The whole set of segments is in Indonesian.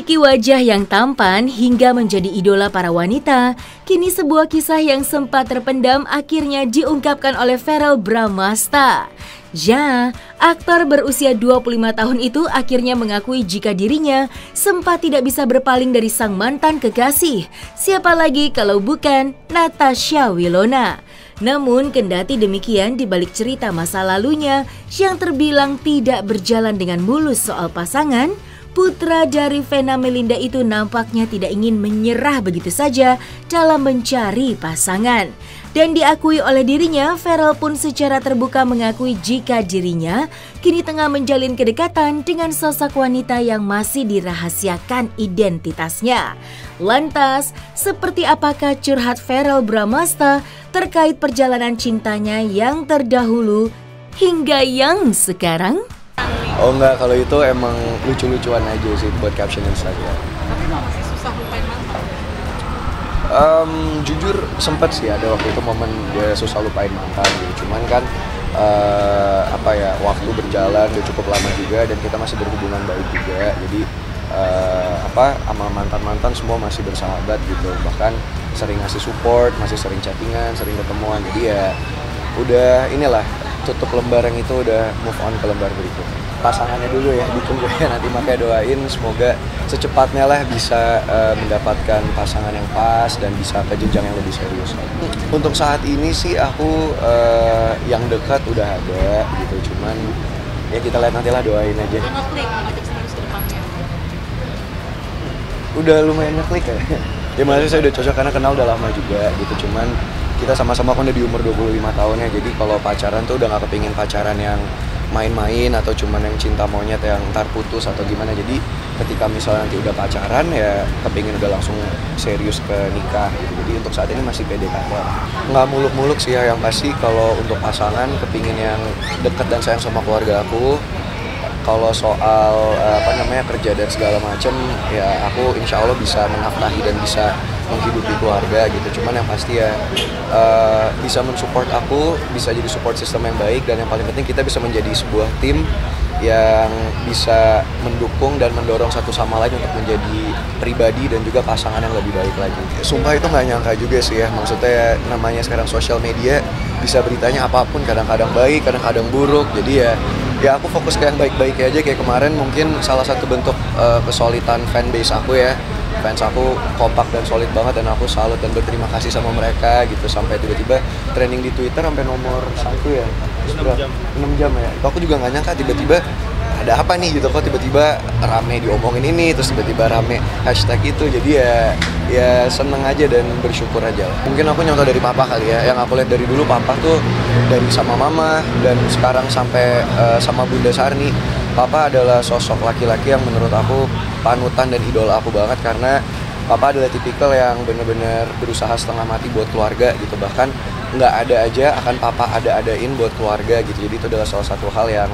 Memiliki wajah yang tampan hingga menjadi idola para wanita, kini sebuah kisah yang sempat terpendam akhirnya diungkapkan oleh Verrell Bramasta. Ya, aktor berusia 25 tahun itu akhirnya mengakui jika dirinya sempat tidak bisa berpaling dari sang mantan kekasih. Siapa lagi kalau bukan Natasha Wilona. Namun kendati demikian, di balik cerita masa lalunya yang terbilang tidak berjalan dengan mulus soal pasangan, putra dari Vena Melinda itu nampaknya tidak ingin menyerah begitu saja dalam mencari pasangan. Dan diakui oleh dirinya, Verrell pun secara terbuka mengakui jika dirinya kini tengah menjalin kedekatan dengan sosok wanita yang masih dirahasiakan identitasnya. Lantas, seperti apakah curhat Verrell Bramasta terkait perjalanan cintanya yang terdahulu hingga yang sekarang? Oh enggak, kalau itu emang lucu-lucuan aja sih buat caption Instagram. Tapi masih susah lupain mantan? Jujur sempet sih ada waktu itu momen dia susah lupain mantan gitu. Cuman kan waktu berjalan udah cukup lama juga dan kita masih berhubungan baik juga. Jadi sama mantan-mantan semua masih bersahabat gitu. Bahkan sering ngasih support, masih sering chattingan, sering ketemuan. Jadi ya udah inilah, tutup lembar yang itu, udah move on ke lembar berikutnya. Pasangannya dulu ya, ditunggu ya nanti, makanya doain semoga secepatnya lah bisa mendapatkan pasangan yang pas dan bisa ke jenjang yang lebih serius. Untuk saat ini sih aku yang dekat udah ada gitu, cuman ya kita lihat nantilah, doain aja. Ngeklik ngajak serius ke depannya? Udah lumayan ngeklik ya. Ya maksudnya saya udah cocok karena kenal udah lama juga gitu, cuman kita sama-sama kan udah di umur 25 tahun ya, jadi kalau pacaran tuh udah gak kepingin pacaran yang main-main atau cuman yang cinta monyet yang ntar putus atau gimana. Jadi ketika misalnya nanti udah pacaran ya kepingin udah langsung serius ke nikah gitu. Jadi untuk saat ini masih PDKT. Nggak muluk-muluk sih ya, yang pasti kalau untuk pasangan kepingin yang deket dan sayang sama keluarga aku. Kalau soal kerja dan segala macem ya aku insya Allah bisa menafkahi dan bisa menghidupi keluarga gitu. Cuman yang pasti ya bisa mensupport aku, bisa jadi support system yang baik, dan yang paling penting kita bisa menjadi sebuah tim yang bisa mendukung dan mendorong satu sama lain untuk menjadi pribadi dan juga pasangan yang lebih baik lagi. Sumpah itu nggak nyangka juga sih ya, maksudnya ya, namanya sekarang sosial media bisa beritanya apapun, kadang-kadang baik, kadang-kadang buruk. Jadi ya aku fokus ke yang baik-baik aja. Kayak kemarin mungkin salah satu bentuk kesolidan fanbase aku ya, fans aku kompak dan solid banget dan aku salut dan berterima kasih sama mereka gitu. Sampai tiba-tiba trending di Twitter sampai nomor 1 ya, 6 jam ya. Itu aku juga nggak nyangka tiba-tiba ada apa nih gitu, kok tiba-tiba rame diomongin ini, terus tiba-tiba rame hashtag itu. Jadi ya seneng aja dan bersyukur aja lah. Mungkin aku nyontoh dari papa kali ya, yang aku lihat dari dulu papa tuh dari sama mama dan sekarang sampai sama Bunda Sarni. Papa adalah sosok laki-laki yang menurut aku panutan dan idola aku banget, karena papa adalah tipikal yang bener-bener berusaha setengah mati buat keluarga gitu. Bahkan nggak ada aja akan papa ada-adain buat keluarga gitu. Jadi itu adalah salah satu hal yang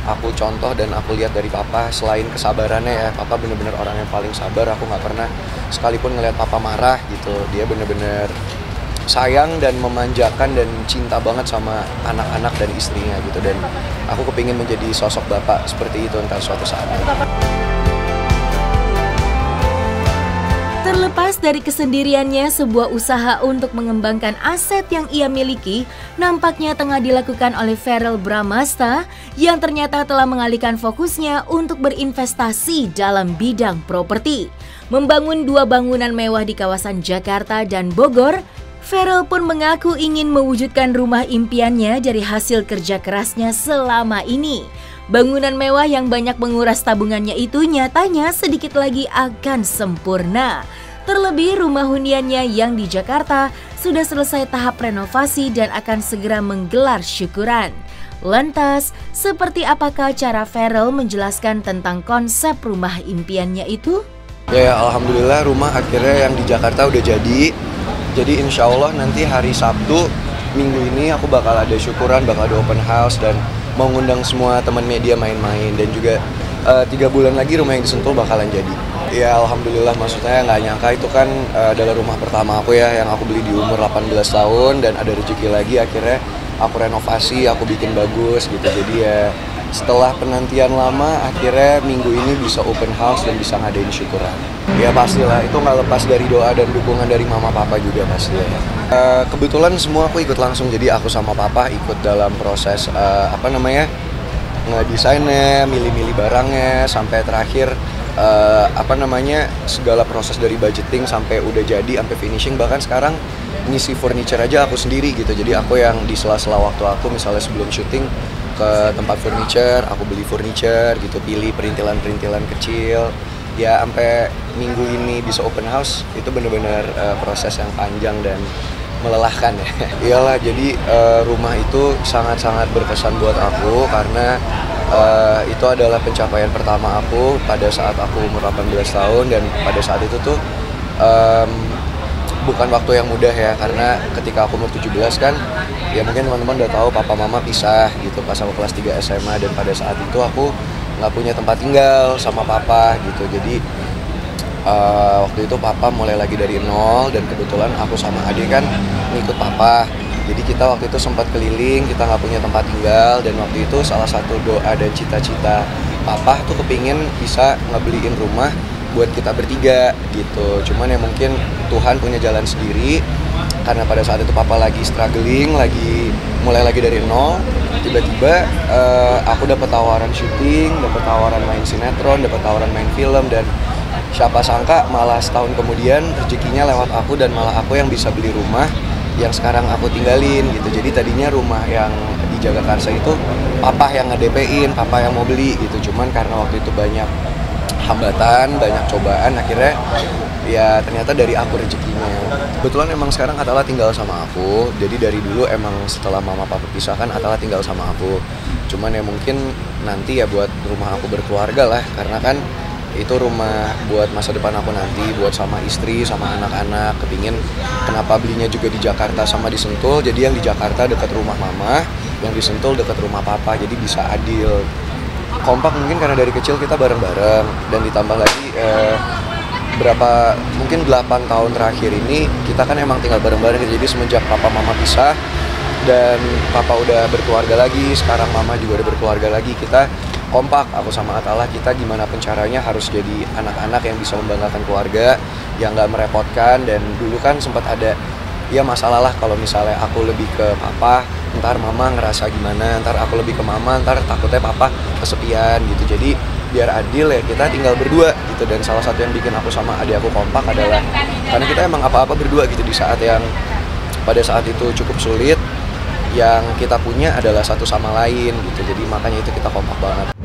aku contoh dan aku lihat dari papa. Selain kesabarannya ya, papa bener-bener orang yang paling sabar. Aku nggak pernah sekalipun ngelihat papa marah gitu. Dia bener-bener sayang dan memanjakan dan cinta banget sama anak-anak dan istrinya gitu. Dan aku kepingin menjadi sosok bapak seperti itu entar suatu saat. Terlepas dari kesendiriannya, sebuah usaha untuk mengembangkan aset yang ia miliki nampaknya tengah dilakukan oleh Verrell Bramasta yang ternyata telah mengalihkan fokusnya untuk berinvestasi dalam bidang properti. Membangun 2 bangunan mewah di kawasan Jakarta dan Bogor, Verrell pun mengaku ingin mewujudkan rumah impiannya dari hasil kerja kerasnya selama ini. Bangunan mewah yang banyak menguras tabungannya itu nyatanya sedikit lagi akan sempurna. Terlebih rumah huniannya yang di Jakarta sudah selesai tahap renovasi dan akan segera menggelar syukuran. Lantas, seperti apakah cara Verrell menjelaskan tentang konsep rumah impiannya itu? Ya, alhamdulillah rumah akhirnya yang di Jakarta udah jadi. Jadi insya Allah nanti hari Sabtu minggu ini aku bakal ada syukuran, bakal ada open house dan mau ngundang semua teman media main-main. Dan juga 3 bulan lagi rumah yang di Sentul bakalan jadi. Ya alhamdulillah, maksudnya nggak nyangka itu kan adalah rumah pertama aku ya, yang aku beli di umur 18 tahun dan ada rezeki lagi akhirnya aku renovasi, aku bikin bagus gitu. Jadi setelah penantian lama akhirnya minggu ini bisa open house dan bisa ngadain syukuran. Ya pastilah, itu nggak lepas dari doa dan dukungan dari mama papa juga pasti ya. Kebetulan semua aku ikut langsung, jadi aku sama papa ikut dalam proses ngedesainnya, milih-milih barangnya, sampai terakhir segala proses dari budgeting sampai udah jadi, sampai finishing. Bahkan sekarang ngisi furniture aja aku sendiri gitu, jadi aku yang di sela-sela waktu aku misalnya sebelum syuting ke tempat furniture, aku beli furniture gitu, pilih perintilan-perintilan kecil. Ya sampai minggu ini bisa open house, itu bener-bener proses yang panjang dan melelahkan ya. Iyalah, jadi rumah itu sangat-sangat berkesan buat aku karena itu adalah pencapaian pertama aku pada saat aku umur 18 tahun, dan pada saat itu tuh bukan waktu yang mudah ya, karena ketika aku umur 17 kan, ya mungkin teman-teman udah tahu papa mama pisah gitu pas aku kelas 3 SMA, dan pada saat itu aku nggak punya tempat tinggal sama papa gitu. Jadi waktu itu papa mulai lagi dari nol, dan kebetulan aku sama adik kan ngikut papa. Jadi kita waktu itu sempat keliling, kita nggak punya tempat tinggal, dan waktu itu salah satu doa dan cita-cita papa tuh kepingin bisa ngebeliin rumah buat kita bertiga gitu. Cuman ya mungkin Tuhan punya jalan sendiri, karena pada saat itu papa lagi struggling, mulai lagi dari nol. Tiba-tiba aku dapat tawaran syuting, dapat tawaran main sinetron, dapat tawaran main film, dan siapa sangka malah setahun kemudian rezekinya lewat aku, dan malah aku yang bisa beli rumah yang sekarang aku tinggalin gitu. Jadi tadinya rumah yang di Jagakarsa itu papa yang nge-DP-in, papa yang mau beli gitu. Cuman karena waktu itu banyak hambatan, banyak cobaan, akhirnya ya ternyata dari aku rezekinya. Kebetulan emang sekarang Atala tinggal sama aku, jadi dari dulu emang setelah mama papa pisah kan Atala tinggal sama aku. Cuman ya mungkin nanti ya buat rumah aku berkeluarga lah, karena kan itu rumah buat masa depan aku nanti, buat sama istri, sama anak-anak. Kepingin kenapa belinya juga di Jakarta sama di Sentul, jadi yang di Jakarta dekat rumah mama, yang di Sentul dekat rumah papa, jadi bisa adil. Kompak mungkin karena dari kecil kita bareng-bareng, dan ditambah lagi mungkin 8 tahun terakhir ini kita kan emang tinggal bareng-bareng. Jadi semenjak papa mama pisah dan papa udah berkeluarga lagi, sekarang mama juga udah berkeluarga lagi, kita kompak, aku sama Atala, kita gimana pun caranya harus jadi anak-anak yang bisa membanggakan keluarga, yang gak merepotkan. Dan dulu kan sempat ada ya masalah lah, kalau misalnya aku lebih ke papa, ntar mama ngerasa gimana, ntar aku lebih ke mama, ntar takutnya papa kesepian gitu. Jadi biar adil ya kita tinggal berdua gitu. Dan salah satu yang bikin aku sama adik aku kompak adalah karena kita emang apa-apa berdua gitu, di saat yang pada saat itu cukup sulit, yang kita punya adalah satu sama lain gitu. Jadi makanya itu kita kompak banget.